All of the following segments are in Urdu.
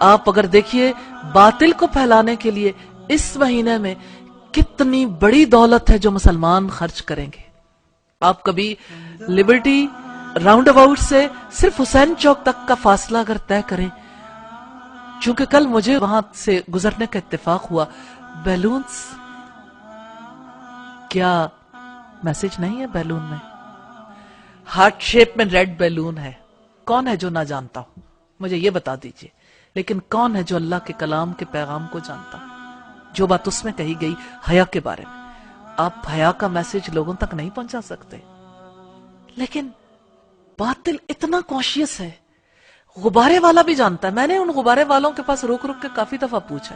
آپ اگر دیکھیے باطل کو پھیلانے کے لیے اس مہینے میں کتنی بڑی دولت ہے جو مسلمان خرچ کریں گے. آپ کبھی لبرٹی راؤنڈ اباؤٹ سے صرف حسین چوک تک کا فاصلہ اگر طے کریں، چونکہ کل مجھے وہاں سے گزرنے کا اتفاق ہوا، بیلونز، کیا میسج نہیں ہے بیلون میں؟ ہارٹ شیپ میں ریڈ بیلون ہے. کون ہے جو نہ جانتا ہو؟ مجھے یہ بتا دیجئے. لیکن کون ہے جو اللہ کے کلام کے پیغام کو جانتا ہو؟ جو بات اس میں کہی گئی حیا کے بارے میں، آپ حیا کا میسج لوگوں تک نہیں پہنچا سکتے. لیکن باطل اتنا کانشیس ہے، غبارے والا بھی جانتا ہے. میں نے ان غبارے والوں کے پاس رک رک کے کافی دفعہ پوچھا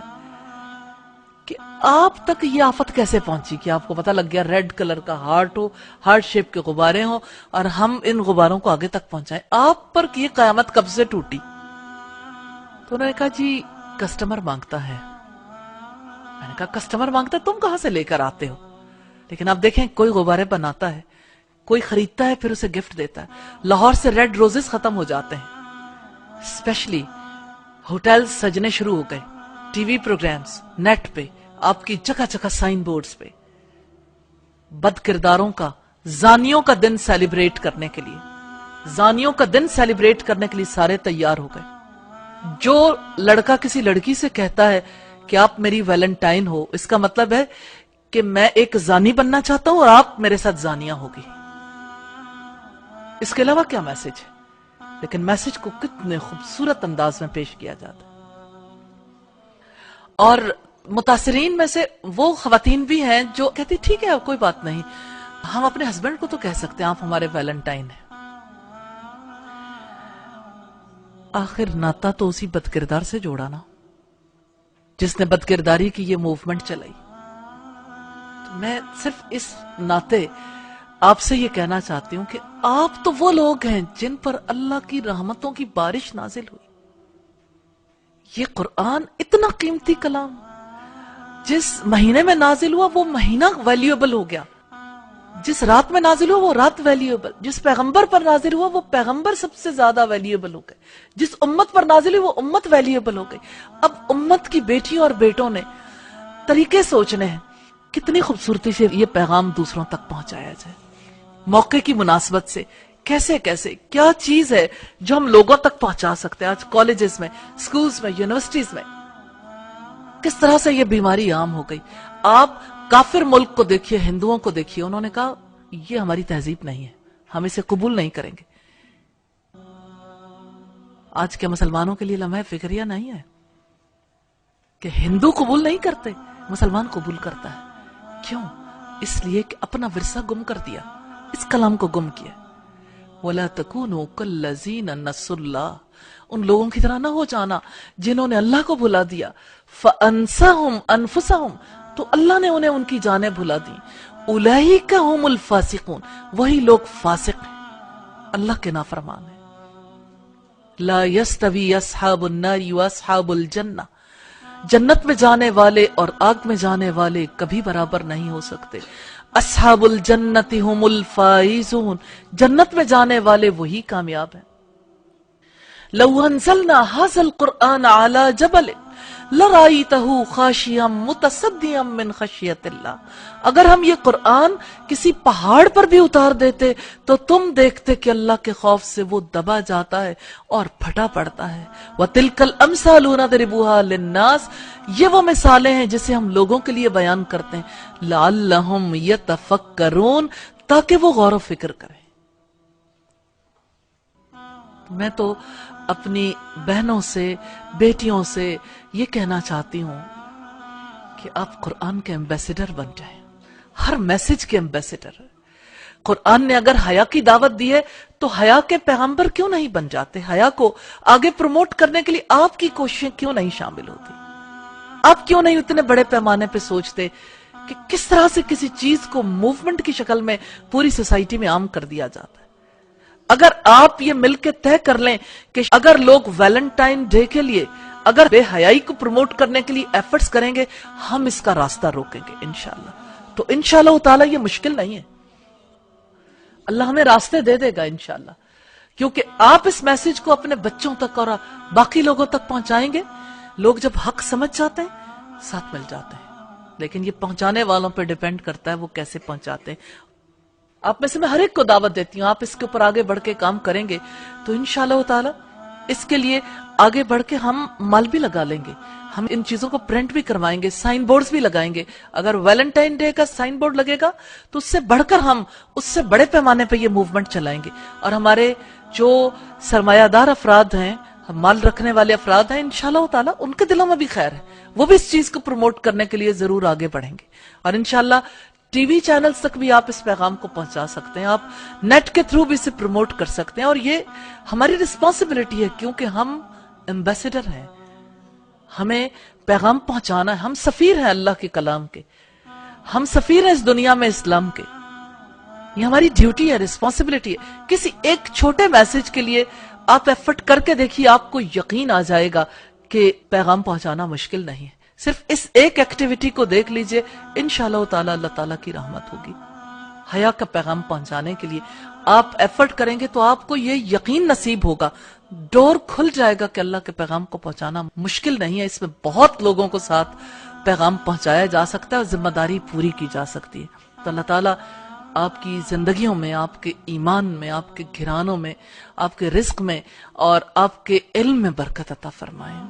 کہ آپ تک یہ آفت کیسے پہنچی کہ آپ کو پتہ لگ گیا ریڈ کلر کا ہارٹ ہو، ہارٹ شیپ کے غبارے ہوں، اور ہم ان غباروں کو آگے تک پہنچائیں. آپ پر یہ قیامت کب سے ٹوٹی؟ تو انہوں نے کہا جی کسٹمر مانگتا ہے. میں نے کہا کسٹمر مانگتا ہے، تم کہاں سے لے کر آتے ہو؟ لیکن آپ دیکھیں کوئی غبارے بناتا ہے، کوئی خریدتا ہے، پھر اسے گفٹ دیتا ہے. لاہور سے ریڈ روزز ختم ہو جاتے ہیں، اسپیشلی ہوٹل سجنے شروع ہو گئے، ٹی وی پروگرامز، نیٹ پہ آپ کی جگہ جگہ سائن بورڈز پہ بد کرداروں کا، زانیوں کا دن سیلیبریٹ کرنے کے لیے، زانیوں کا دن سیلیبریٹ کرنے کے لیے سارے تیار ہو گئے. جو لڑکا کسی لڑکی سے کہتا ہے کہ آپ میری ویلنٹائن ہو، اس کا مطلب ہے کہ میں ایک زانی بننا چاہتا ہوں اور آپ میرے ساتھ زانیاں ہوگی. اس کے علاوہ کیا میسج ہے؟ لیکن میسج کو کتنے خوبصورت انداز میں پیش کیا جاتا ہے. اور متاثرین میں سے وہ خواتین بھی ہیں جو کہتی ٹھیک ہے کوئی بات نہیں، ہم اپنے ہسبینڈ کو تو کہہ سکتے ہیں آپ ہمارے ویلنٹائن ہیں. آخر ناتا تو اسی بدکردار سے جوڑا نا جس نے بدکرداری کی یہ موومنٹ چلائی. تو میں صرف اس ناطے آپ سے یہ کہنا چاہتی ہوں کہ آپ تو وہ لوگ ہیں جن پر اللہ کی رحمتوں کی بارش نازل ہوئی. یہ قرآن اتنا قیمتی کلام جس مہینے میں نازل ہوا وہ مہینہ ویلیوبل ہو گیا، جس رات میں نازل ہوا وہ رات ویلیوبل، جس پیغمبر پر نازل ہوا وہ پیغمبر سب سے زیادہ ویلیوبل ہو گئے، جس امت پر نازل ہوئی وہ امت ویلیوبل ہو گئی. اب امت کی بیٹیوں اور بیٹوں نے طریقے سوچنے ہیں کتنی خوبصورتی سے یہ پیغام دوسروں تک پہنچایا جائے. موقع کی مناسبت سے کیسے کیسے کیا چیز ہے جو ہم لوگوں تک پہنچا سکتے ہیں. آج کالجز میں، سکولز میں، یونیورسٹیز میں کس طرح سے یہ بیماری عام ہو گئی. آپ کافر ملک کو دیکھیے، ہندوؤں کو دیکھیے، انہوں نے کہا یہ ہماری تہذیب نہیں ہے، ہم اسے قبول نہیں کریں گے. آج کے مسلمانوں کے لیے لمحہ فکریہ نہیں ہے کہ ہندو قبول نہیں کرتے، مسلمان قبول کرتا ہے. کیوں؟ اس لیے کہ اپنا ورثہ گم کر دیا، اس کلام کو گم کیا. وَلَا تَكُونُوا كَالَّذِينَ نَسُوا اللَّهَ، ان لوگوں کی طرح نہ ہو جانا جنہوں نے اللہ کو بھلا دیا. فَأَنسَهُمْ أَنفُسَهُمْ، تو اللہ نے انہیں ان کی جانیں بھلا دی. اولئک هم الفاسقون، وہی لوگ فاسق ہیں، اللہ کے نافرمان ہیں. لا يستوی اصحاب النار واصحاب الجنہ، جنت میں جانے والے اور آگ میں جانے والے کبھی برابر نہیں ہو سکتے. اصحاب الجنت هم الفائزون، جنت میں جانے والے وہی کامیاب ہیں. لو انزلنا هذا القرآن على جبل لرأيته خاشعا متصدعا من خشیت اللہ، اگر ہم یہ قرآن کسی پہاڑ پر بھی اتار دیتے تو تم دیکھتے کہ اللہ کے خوف سے وہ دبا جاتا ہے اور پھٹا پڑتا ہے. وَتِلْكَ الْأَمْثَالُ نَضْرِبُهَا لِلنَّاسِ، یہ وہ مثالیں ہیں جسے ہم لوگوں کے لیے بیان کرتے ہیں. لَعَلَّهُمْ يَتَفَكَّرُونَ، تاکہ وہ غور و فکر کریں. میں تو اپنی بہنوں سے، بیٹیوں سے یہ کہنا چاہتی ہوں کہ آپ قرآن کے ایمبیسیڈر بن جائیں، ہر میسج کے ایمبیسیڈر. قرآن نے اگر حیا کی دعوت دی ہے تو حیا کے پیغمبر کیوں نہیں بن جاتے؟ حیا کو آگے پروموٹ کرنے کے لیے آپ کی کوششیں کیوں نہیں شامل ہوتی؟ آپ کیوں نہیں اتنے بڑے پیمانے پہ سوچتے کہ کس طرح سے کسی چیز کو موومنٹ کی شکل میں پوری سوسائٹی میں عام کر دیا جاتا ہے؟ اگر آپ یہ مل کے طے کر لیں کہ اگر لوگ ویلنٹائن ڈے کے لیے اگر بے حیائی کو پروموٹ کرنے کے لیے ایفرٹس کریں گے، ہم اس کا راستہ روکیں گے انشاءاللہ. تو انشاءاللہ تعالی یہ مشکل نہیں ہے، اللہ ہمیں راستے دے دے گا انشاءاللہ. کیونکہ آپ اس میسج کو اپنے بچوں تک اور باقی لوگوں تک پہنچائیں گے، لوگ جب حق سمجھ جاتے ہیں ساتھ مل جاتے ہیں، لیکن یہ پہنچانے والوں پہ ڈیپینڈ کرتا ہے وہ کیسے پہنچاتے ہیں۔ آپ میں سے میں ہر ایک کو دعوت دیتی ہوں، آپ اس کے اوپر آگے بڑھ کے کام کریں گے تو انشاءاللہ تعالی اس کے لیے آگے بڑھ کے ہم مال بھی لگا لیں گے، ہم ان چیزوں کو پرنٹ بھی کروائیں گے، سائن بورڈز بھی لگائیں گے۔ اگر ویلنٹائن ڈے کا سائن بورڈ لگے گا تو اس سے بڑھ کر ہم اس سے بڑے پیمانے پہ یہ موومنٹ چلائیں گے، اور ہمارے جو سرمایہ دار افراد ہیں، مال رکھنے والے افراد ہیں، انشاءاللہ تعالی ان کے دلوں میں بھی خیر ہے، وہ بھی اس چیز کو پروموٹ کرنے کے لیے ضرور آگے بڑھیں گے، اور انشاءاللہ ٹی وی چینلز تک بھی آپ اس پیغام کو پہنچا سکتے ہیں، آپ نیٹ کے تھرو بھی اسے پروموٹ کر سکتے ہیں، اور یہ ہماری رسپانسبلٹی ہے کیونکہ ہم ایمبیسڈر ہیں، ہمیں پیغام پہنچانا ہے، ہم سفیر ہیں اللہ کے کلام کے، ہم سفیر ہیں اس دنیا میں اسلام کے، یہ ہماری ڈیوٹی ہے، رسپانسبلٹی ہے۔ کسی ایک چھوٹے میسج کے لیے آپ ایفرٹ کر کے دیکھیے، آپ کو یقین آ جائے گا کہ پیغام پہنچانا مشکل نہیں ہے۔ صرف اس ایک ایکٹیویٹی کو دیکھ لیجئے، انشاءاللہ تعالی اللہ تعالیٰ کی رحمت ہوگی۔ حیا کا پیغام پہنچانے کے لیے آپ ایفرٹ کریں گے تو آپ کو یہ یقین نصیب ہوگا، ڈور کھل جائے گا کہ اللہ کے پیغام کو پہنچانا مشکل نہیں ہے، اس میں بہت لوگوں کو ساتھ پیغام پہنچایا جا سکتا ہے اور ذمہ داری پوری کی جا سکتی ہے۔ تو اللہ تعالیٰ آپ کی زندگیوں میں، آپ کے ایمان میں، آپ کے گھرانوں میں، آپ کے رزق میں اور آپ کے علم میں برکت عطا فرمائیں۔